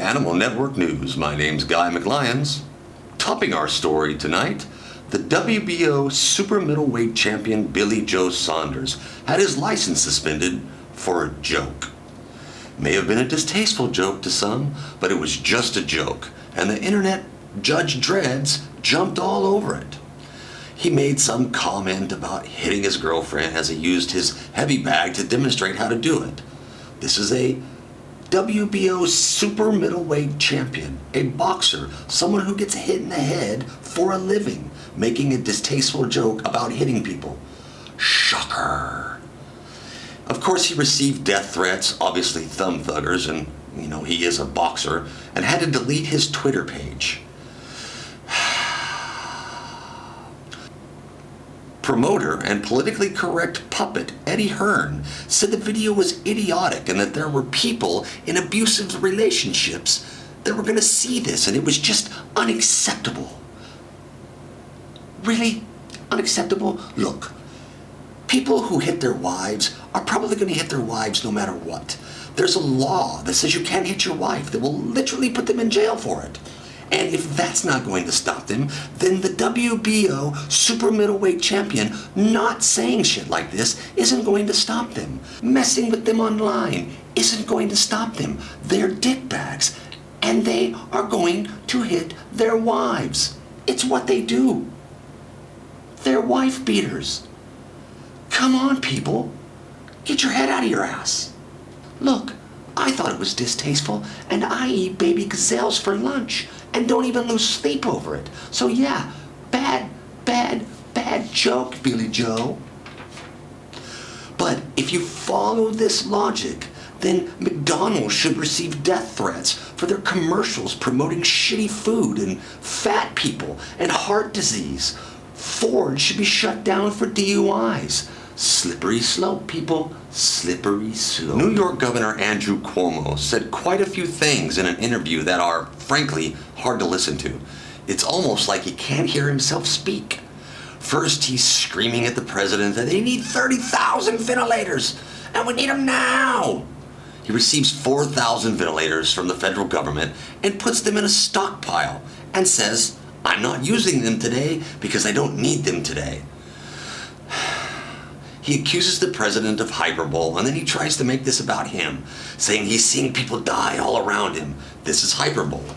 Animal Network News. My name's Guy McLyons. Topping our story tonight, the WBO super middleweight champion Billy Joe Saunders had his license suspended for a joke. May have been a distasteful joke to some, but it was just a joke, and the internet Judge Dreads jumped all over it. He made some comment about hitting his girlfriend as he used his heavy bag to demonstrate how to do it. This is a WBO super middleweight champion, a boxer, someone who gets hit in the head for a living, making a distasteful joke about hitting people. Shocker. Of course, he received death threats, obviously thumb thuggers, and, he is a boxer, and had to delete his Twitter page. Promoter and politically correct puppet Eddie Hearn said the video was idiotic and that there were people in abusive relationships that were going to see this and it was just unacceptable. Really? Unacceptable? Look, people who hit their wives are probably going to hit their wives no matter what. There's a law that says you can't hit your wife that will literally put them in jail for it. And if that's not going to stop them, then the WBO super middleweight champion not saying shit like this isn't going to stop them. Messing with them online isn't going to stop them. They're dickbags, and they are going to hit their wives. It's what they do. They're wife beaters. Come on, people. Get your head out of your ass. Look, I thought it was distasteful, and I eat baby gazelles for lunch and don't even lose sleep over it. So yeah, bad joke, Billy Joe. But if you follow this logic, then McDonald's should receive death threats for their commercials promoting shitty food and fat people and heart disease. Ford should be shut down for DUIs. Slippery slope, people. Slippery slope. New York Governor Andrew Cuomo said quite a few things in an interview that are, frankly, hard to listen to. It's almost like he can't hear himself speak. First, he's screaming at the president that they need 30,000 ventilators, and we need them now. He receives 4,000 ventilators from the federal government and puts them in a stockpile and says, I'm not using them today because I don't need them today. He accuses the president of hyperbole, and then he tries to make this about him, saying he's seeing people die all around him. This is hyperbole.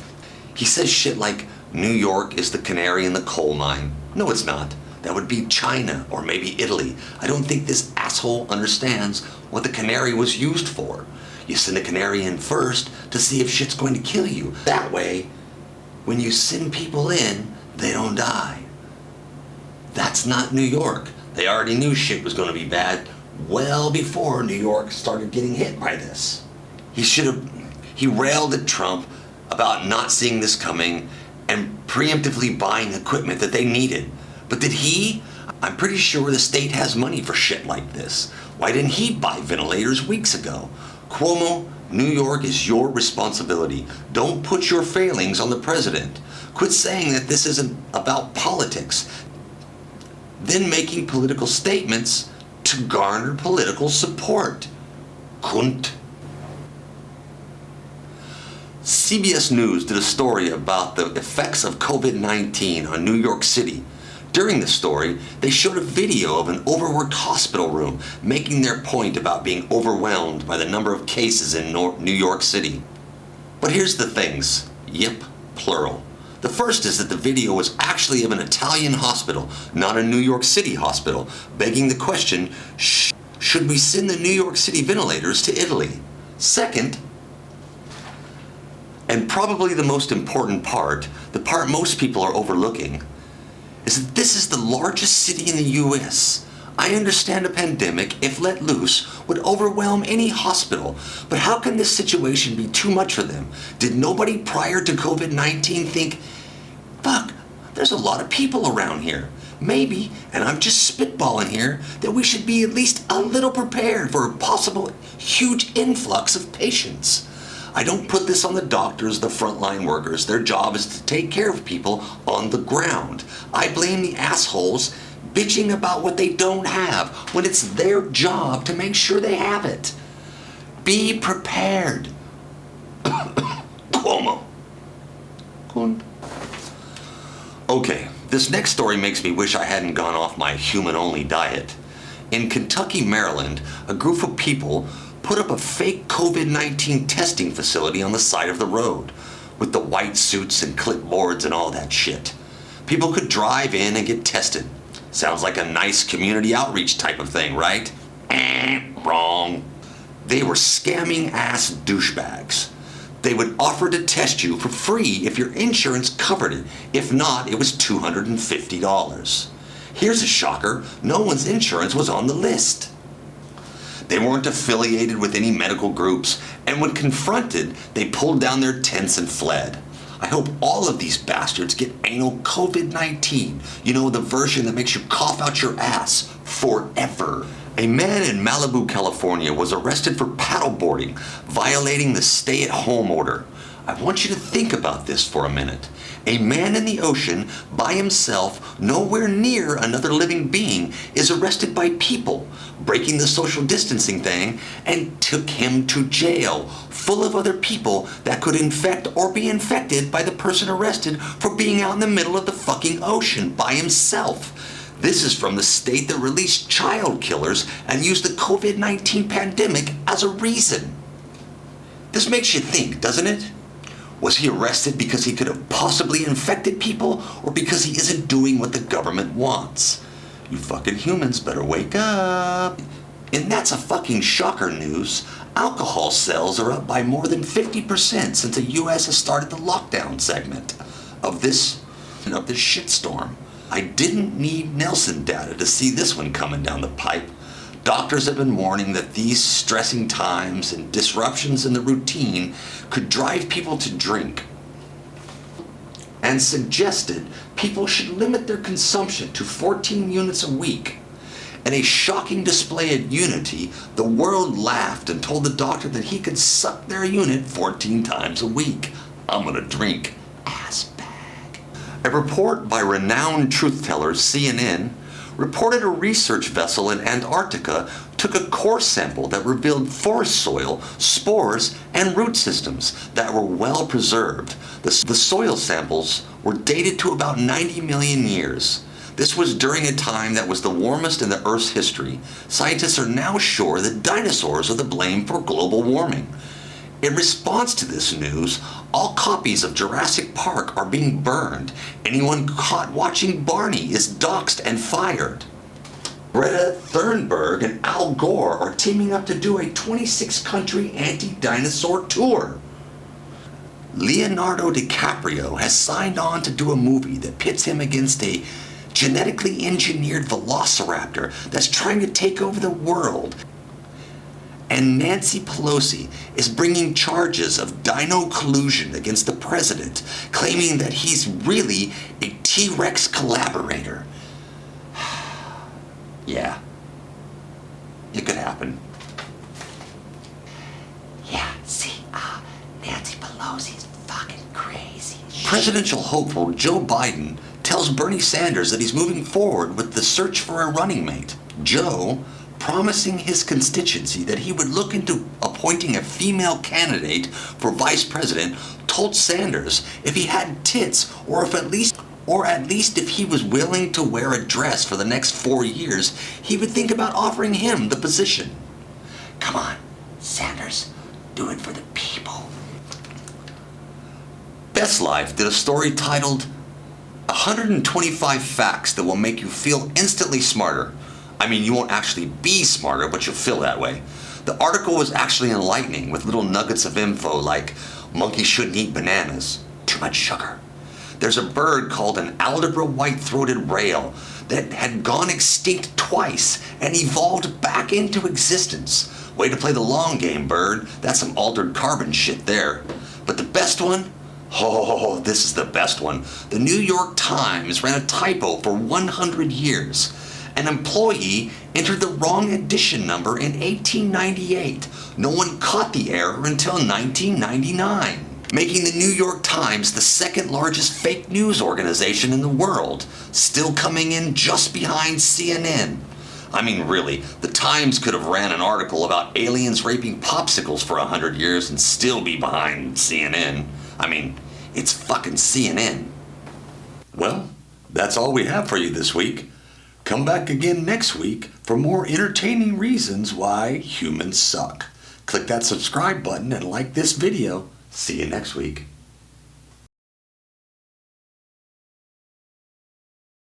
He says shit like, New York is the canary in the coal mine. No, it's not. That would be China or maybe Italy. I don't think this asshole understands what the canary was used for. You send a canary in first to see if shit's going to kill you. That way, when you send people in, they don't die. That's not New York. They already knew shit was going to be bad well before New York started getting hit by this. He railed at Trump about not seeing this coming and preemptively buying equipment that they needed. But did he? I'm pretty sure the state has money for shit like this. Why didn't he buy ventilators weeks ago? Cuomo, New York is your responsibility. Don't put your failings on the president. Quit saying that this isn't about politics. Then making political statements to garner political support. Cunt. CBS News did a story about the effects of COVID-19 on New York City. During the story, they showed a video of an overworked hospital room making their point about being overwhelmed by the number of cases in New York City. But here's the things. Yep, plural. The first is that the video was actually of an Italian hospital, not a New York City hospital, begging the question, should we send the New York City ventilators to Italy? Second, and probably the most important part, the part most people are overlooking, is that this is the largest city in the U.S. I understand a pandemic, if let loose, would overwhelm any hospital, but how can this situation be too much for them? Did nobody prior to COVID-19 think, fuck, there's a lot of people around here. Maybe, and I'm just spitballing here, that we should be at least a little prepared for a possible huge influx of patients. I don't put this on the doctors, the frontline workers. Their job is to take care of people on the ground. I blame the assholes bitching about what they don't have when it's their job to make sure they have it. Be prepared. Cuomo. Cuomo. Okay, this next story makes me wish I hadn't gone off my human-only diet. In Kentucky, Maryland, a group of people put up a fake COVID-19 testing facility on the side of the road, with the white suits and clipboards and all that shit. People could drive in and get tested. Sounds like a nice community outreach type of thing, right? Wrong. They were scamming ass douchebags. They would offer to test you for free if your insurance covered it. If not, it was $250. Here's a shocker, no one's insurance was on the list. They weren't affiliated with any medical groups, and when confronted, they pulled down their tents and fled. I hope all of these bastards get anal COVID-19. You know, the version that makes you cough out your ass forever. A man in Malibu, California was arrested for paddleboarding, violating the stay-at-home order. I want you to think about this for a minute. A man in the ocean, by himself, nowhere near another living being, is arrested by people, breaking the social distancing thing, and took him to jail, full of other people that could infect or be infected by the person arrested for being out in the middle of the fucking ocean by himself. This is from the state that released child killers and used the COVID-19 pandemic as a reason. This makes you think, doesn't it? Was he arrested because he could have possibly infected people, or because he isn't doing what the government wants? You fucking humans better wake up. And that's a fucking shocker news. Alcohol sales are up by more than 50% since the US has started the lockdown segment of this shitstorm. I didn't need Nielsen data to see this one coming down the pipe. Doctors have been warning that these stressing times and disruptions in the routine could drive people to drink, and suggested people should limit their consumption to 14 units a week. In a shocking display of unity, the world laughed and told the doctor that he could suck their unit 14 times a week. I'm gonna drink. Ass bag. A report by renowned truth teller CNN reported a research vessel in Antarctica took a core sample that revealed forest soil, spores, and root systems that were well preserved. The soil samples were dated to about 90 million years. This was during a time that was the warmest in the Earth's history. Scientists are now sure that dinosaurs are the blame for global warming. In response to this news, all copies of Jurassic Park are being burned. Anyone caught watching Barney is doxxed and fired. Greta Thunberg and Al Gore are teaming up to do a 26-country anti-dinosaur tour. Leonardo DiCaprio has signed on to do a movie that pits him against a genetically engineered velociraptor that's trying to take over the world. And Nancy Pelosi is bringing charges of dino collusion against the president, claiming that he's really a T-Rex collaborator. Yeah, it could happen. Yeah, see, Nancy Pelosi's fucking crazy. Presidential hopeful Joe Biden tells Bernie Sanders that he's moving forward with the search for a running mate. Joe, promising his constituency that he would look into appointing a female candidate for vice president, told Sanders if he had tits, or at least if he was willing to wear a dress for the next 4 years, he would think about offering him the position. Come on, Sanders, do it for the people. Best Life did a story titled 125 Facts That Will Make You Feel Instantly Smarter. I mean, you won't actually be smarter, but you'll feel that way. The article was actually enlightening, with little nuggets of info like monkeys shouldn't eat bananas, too much sugar. There's a bird called an Aldabra white-throated rail that had gone extinct twice and evolved back into existence. Way to play the long game, bird. That's some altered carbon shit there. But the best one? Oh, this is the best one. The New York Times ran a typo for 100 years. An employee entered the wrong edition number in 1898. No one caught the error until 1999, making the New York Times the second largest fake news organization in the world, still coming in just behind CNN. I mean, really, the Times could have ran an article about aliens raping popsicles for 100 years and still be behind CNN. I mean, it's fucking CNN. Well, that's all we have for you this week. Come back again next week for more entertaining reasons why humans suck. Click that subscribe button and like this video. See you next week.